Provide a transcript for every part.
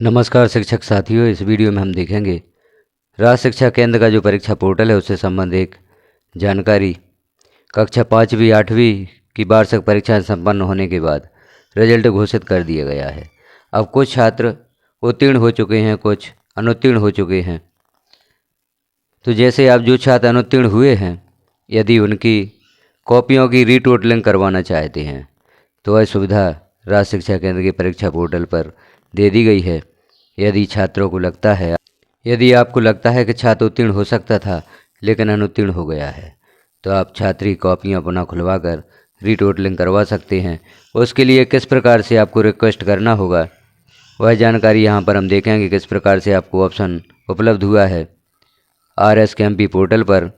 नमस्कार शिक्षक साथियों, इस वीडियो में हम देखेंगे राज्य शिक्षा केंद्र का जो परीक्षा पोर्टल है उससे संबंधित एक जानकारी। कक्षा 5वीं 8वीं की वार्षिक परीक्षा संपन्न होने के बाद रिजल्ट घोषित कर दिया गया है। अब कुछ छात्र उत्तीर्ण हो चुके हैं, कुछ अनुत्तीर्ण हो चुके हैं। तो जैसे आप जो छात्र अनुत्तीर्ण हुए हैं, यदि उनकी कॉपियों की रीटोटलिंग करवाना चाहते हैं तो वह सुविधा राज्य शिक्षा केंद्र के परीक्षा पोर्टल पर दे दी गई है। यदि आपको लगता है कि छात्र उत्तीर्ण हो सकता था लेकिन अनुत्तीर्ण हो गया है, तो आप छात्री कॉपियाँ पुनः खुलवाकर रीटोटलिंग करवा सकते हैं। उसके लिए किस प्रकार से आपको रिक्वेस्ट करना होगा वह जानकारी यहाँ पर हम देखेंगे। किस प्रकार से आपको ऑप्शन उपलब्ध हुआ है RSKMP पोर्टल पर,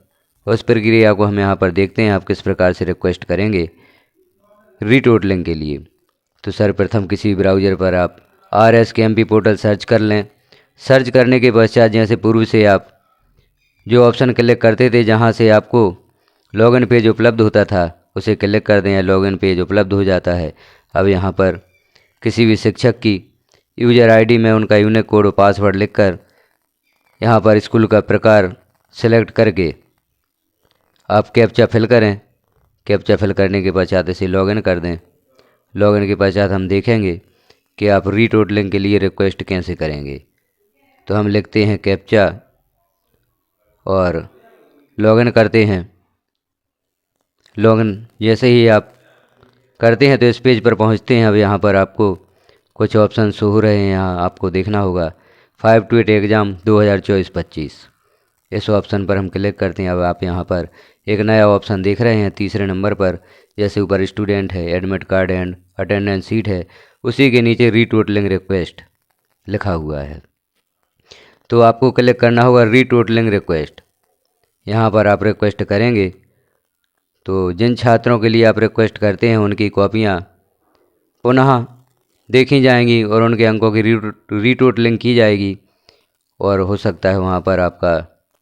उस प्रक्रिया को हम यहाँ पर देखते हैं। आप किस प्रकार से रिक्वेस्ट करेंगे रीटोटलिंग के लिए। तो सर्वप्रथम किसी ब्राउज़र पर आप RSKMP पोर्टल सर्च कर लें। सर्च करने के पश्चात जैसे पूर्व से आप जो ऑप्शन क्लिक करते थे जहां से आपको लॉगिन पेज उपलब्ध होता था उसे क्लिक कर दें या लॉगिन पेज उपलब्ध हो जाता है। अब यहां पर किसी भी शिक्षक की यूज़र आईडी में उनका यूनिक कोड और पासवर्ड लिखकर यहां पर स्कूल का प्रकार सेलेक्ट करके आप कैप्चा फिल करें। कैप्चा फिल करने के पश्चात इसे लॉगिन कर दें। लॉगिन के पश्चात हम देखेंगे कि आप रीटोटलिंग के लिए रिक्वेस्ट कैसे करेंगे। तो हम लिखते हैं कैप्चा और लॉगिन करते हैं। लॉगिन जैसे ही आप करते हैं तो इस पेज पर पहुंचते हैं। अब यहाँ पर आपको कुछ ऑप्शन शो हो रहे हैं, यहाँ आपको देखना होगा 5 to 8 एग्ज़ाम 2024-25। इस ऑप्शन पर हम क्लिक करते हैं। अब आप यहाँ पर एक नया ऑप्शन देख रहे हैं तीसरे नंबर पर, जैसे ऊपर स्टूडेंट है, admit card and attendance seat है, उसी के नीचे रीटोटलिंग रिक्वेस्ट लिखा हुआ है। तो आपको क्लिक करना होगा रीटोटलिंग रिक्वेस्ट। यहाँ पर आप रिक्वेस्ट करेंगे तो जिन छात्रों के लिए आप रिक्वेस्ट करते हैं उनकी कॉपियाँ पुनः देखी जाएंगी और उनके अंकों की रीटोटलिंग की जाएगी और हो सकता है वहाँ पर आपका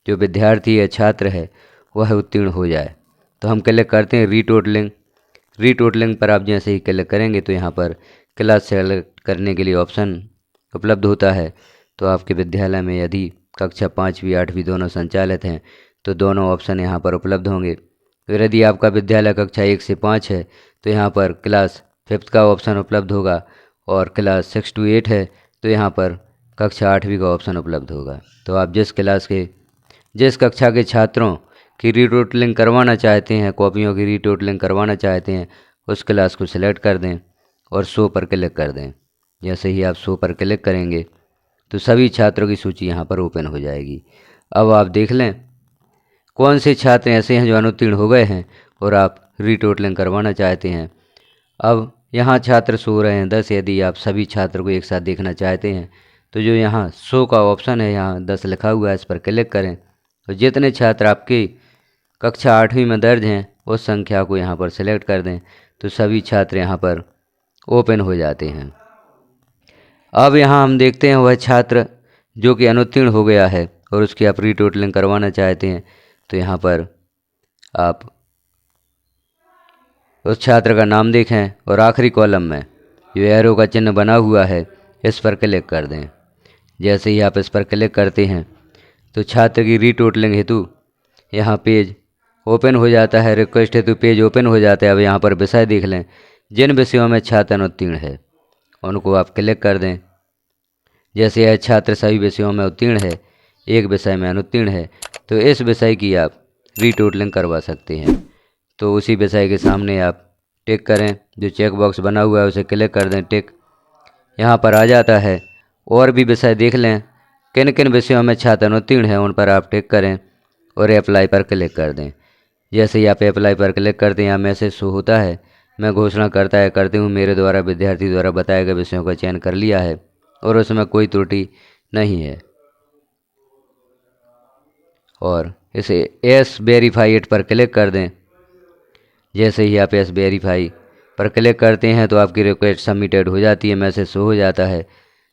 जो विद्यार्थी है, छात्र है, वह उत्तीर्ण हो जाए। तो हम क्लिक करते हैं रीटोटलिंग। रीटोटलिंग पर आप जैसे ही क्लिक करेंगे तो यहाँ पर क्लास सेलेक्ट करने के लिए ऑप्शन उपलब्ध होता है। तो आपके विद्यालय में यदि कक्षा 5वीं 8वीं दोनों संचालित हैं तो दोनों ऑप्शन यहाँ पर उपलब्ध होंगे। फिर यदि आपका विद्यालय कक्षा 1 से 5 है तो यहाँ पर क्लास 5th का ऑप्शन उपलब्ध होगा और क्लास 6 to 8 है तो यहाँ पर कक्षा 8वीं का ऑप्शन उपलब्ध होगा। तो आप जिस कक्षा के छात्रों की रीटोटलिंग करवाना चाहते हैं, कॉपियों की रीटोटलिंग करवाना चाहते हैं, उस क्लास को सिलेक्ट कर दें और शो पर क्लिक कर दें। जैसे ही आप शो पर क्लिक करेंगे तो सभी छात्रों की सूची यहाँ पर ओपन हो जाएगी। अब आप देख लें कौन से छात्र ऐसे हैं जो अनुत्तीर्ण हो गए हैं और आप रीटोटलिंग करवाना चाहते हैं। अब यहाँ छात्र शो हो रहे हैं 10। यदि आप सभी छात्रों को एक साथ देखना चाहते हैं तो जो यहाँ शो का ऑप्शन है, यहाँ 10 लिखा हुआ है, इस पर क्लिक करें। तो जितने छात्र आपकी कक्षा 8वीं में दर्ज हैं उस संख्या को यहाँ पर सिलेक्ट कर दें तो सभी छात्र यहाँ पर ओपन हो जाते हैं। अब यहाँ हम देखते हैं वह छात्र जो कि अनुत्तीर्ण हो गया है और उसकी आप रीटोटलिंग करवाना चाहते हैं। तो यहाँ पर आप उस छात्र का नाम देखें और आखिरी कॉलम में जो एरो का चिन्ह बना हुआ है इस पर क्लिक कर दें। जैसे ही आप इस पर क्लिक करते हैं तो छात्र की रीटोटलिंग हेतु यहाँ पेज ओपन हो जाता है, रिक्वेस्ट हेतु पेज ओपन हो जाता है। अब यहाँ पर विषय देख लें, जिन विषयों में छात्र अनुत्तीर्ण है उनको आप क्लिक कर दें। जैसे यह छात्र सभी विषयों में उत्तीर्ण है, एक विषय में अनुत्तीर्ण है, तो इस विषय की आप रीटोटलिंग करवा सकते हैं। तो उसी विषय के सामने आप टिक करें, जो चेक बॉक्स बना हुआ है उसे क्लिक कर दें, टिक यहाँ पर आ जाता है। और भी विषय देख लें, किन किन विषयों में छात्र अनुत्तीर्ण है उन पर आप टिक करें और अप्लाई पर क्लिक कर दें। जैसे ही आप अप्लाई पर क्लिक करते हैं यहाँ मैसेज शो होता है, मैं घोषणा करते हूँ मेरे द्वारा विद्यार्थी द्वारा बताए गए विषयों का चयन कर लिया है और उसमें कोई त्रुटि नहीं है। और इसे एस वेरीफाई इट पर क्लिक कर दें। जैसे ही आप एस वेरीफाई पर क्लिक करते हैं तो आपकी रिक्वेस्ट सबमिटेड हो जाती है, मैसेज शो हो जाता है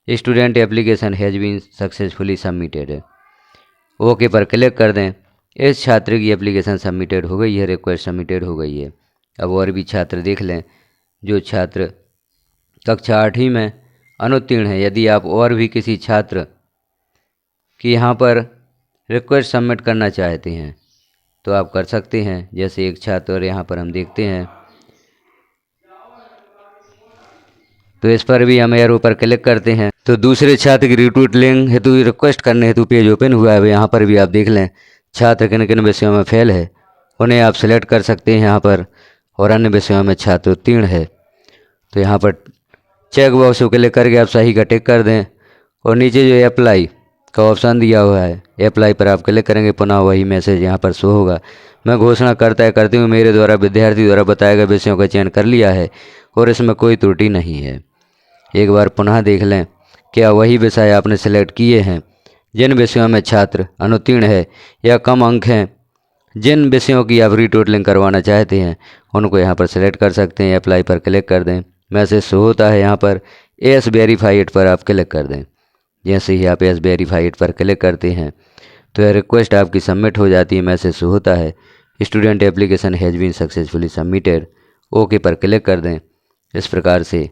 student application has been successfully submitted. Okay पर क्लिक कर दें। इस छात्र की एप्लीकेशन सबमिटेड हो गई है, रिक्वेस्ट सबमिटेड हो गई है। अब और भी छात्र देख लें, जो छात्र कक्षा 8वीं में अनुत्तीर्ण है। यदि आप और भी किसी छात्र की यहाँ पर रिक्वेस्ट सबमिट करना चाहते हैं तो आप कर सकते हैं। जैसे एक छात्र यहाँ पर हम देखते हैं, तो इस पर भी हम एरो पर क्लिक करते हैं तो दूसरे छात्र की रिट्वीट लिंक हेतु रिक्वेस्ट करने हेतु पेज ओपन हुआ है। यहाँ पर भी आप देख लें छात्र किन किन विषयों में फेल है उन्हें आप सिलेक्ट कर सकते हैं यहाँ पर, और अन्य विषयों में छात्र उत्तीर्ण है तो यहाँ पर चेक बॉक्स को क्लिक करके आप सही का टिक कर दें। और नीचे जो अप्लाई का ऑप्शन दिया हुआ है, अप्लाई पर आप क्लिक करेंगे, पुनः वही मैसेज यहाँ पर शो होगा। मैं घोषणा करते हुए मेरे द्वारा विद्यार्थी द्वारा बताए गए विषयों का चयन कर लिया है और इसमें कोई त्रुटि नहीं है। एक बार पुनः देख लें क्या वही विषय आपने सेलेक्ट किए हैं। जिन विषयों में छात्र अनुत्तीर्ण है या कम अंक हैं, जिन विषयों की आप रीटोटलिंग करवाना चाहते हैं उनको यहाँ पर सेलेक्ट कर सकते हैं। अप्लाई पर क्लिक कर दें, मैसेज शो होता है। यहाँ पर एस वेरीफाई इट पर आप क्लिक कर दें। जैसे ही आप एस वेरीफाई इट पर क्लिक करते हैं तो यह रिक्वेस्ट आपकी सबमिट हो जाती है। मैसेज शो होता है, student application has been successfully submitted. Okay पर क्लिक कर दें। इस प्रकार से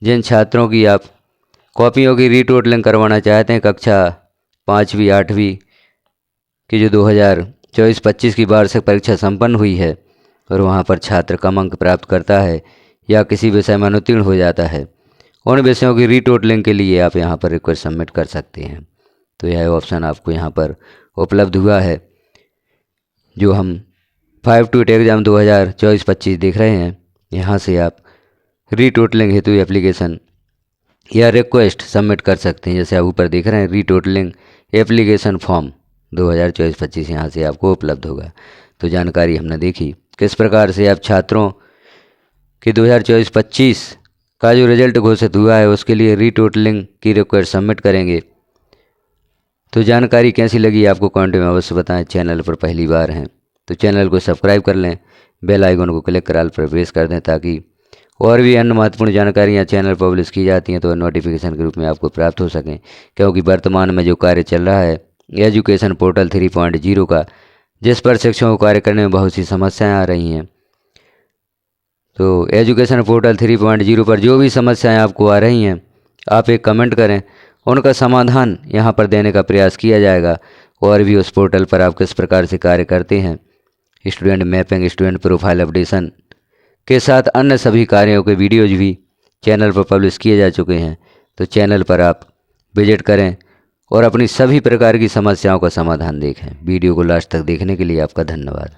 जिन छात्रों की आप कॉपियों की रीटोटलिंग करवाना चाहते हैं, कक्षा 5वीं 8वीं की जो 2024-25 की वार्षिक परीक्षा संपन्न हुई है और वहां पर छात्र कम अंक प्राप्त करता है या किसी विषय में अनुत्तीर्ण हो जाता है, उन विषयों की रीटोटलिंग के लिए आप यहां पर रिक्वेस्ट सबमिट कर सकते हैं। तो यह ऑप्शन आपको यहां पर उपलब्ध हुआ है। जो हम 5 टू 8 एग्ज़ाम 2024-25 देख रहे हैं, यहाँ से आप रीटोटलिंग हेतु एप्लीकेशन या रिक्वेस्ट सबमिट कर सकते हैं। जैसे आप ऊपर देख रहे हैं रीटोटलिंग एप्लीकेशन फॉर्म 2024-25 यहाँ से आपको उपलब्ध होगा। तो जानकारी हमने देखी किस प्रकार से आप छात्रों की 2024-25 का जो रिजल्ट घोषित हुआ है उसके लिए रीटोटलिंग की रिक्वेस्ट सबमिट करेंगे। तो जानकारी कैसी लगी आपको कमेंट में अवश्य बताएं। चैनल पर पहली बार हैं तो चैनल को सब्सक्राइब कर लें, बेल आइकन को क्लिक कर ऑल पर प्रेस कर दें ताकि और भी अन्य महत्वपूर्ण जानकारियाँ चैनल पर पब्लिश की जाती हैं तो नोटिफिकेशन के रूप में आपको प्राप्त हो सकें। क्योंकि वर्तमान में जो कार्य चल रहा है एजुकेशन पोर्टल 3.0 का, जिस पर शिक्षकों को कार्य करने में बहुत सी समस्याएं आ रही हैं, तो एजुकेशन पोर्टल 3.0 पर जो भी समस्याएं आपको आ रही हैं आप एक कमेंट करें, उनका समाधान यहां पर देने का प्रयास किया जाएगा। और भी उस पोर्टल पर आप किस प्रकार से कार्य करते हैं, student mapping, student profile updation के साथ अन्य सभी कार्यों के वीडियोज भी चैनल पर पब्लिश किए जा चुके हैं। तो चैनल पर आप विजिट करें और अपनी सभी प्रकार की समस्याओं का समाधान देखें। वीडियो को लास्ट तक देखने के लिए आपका धन्यवाद।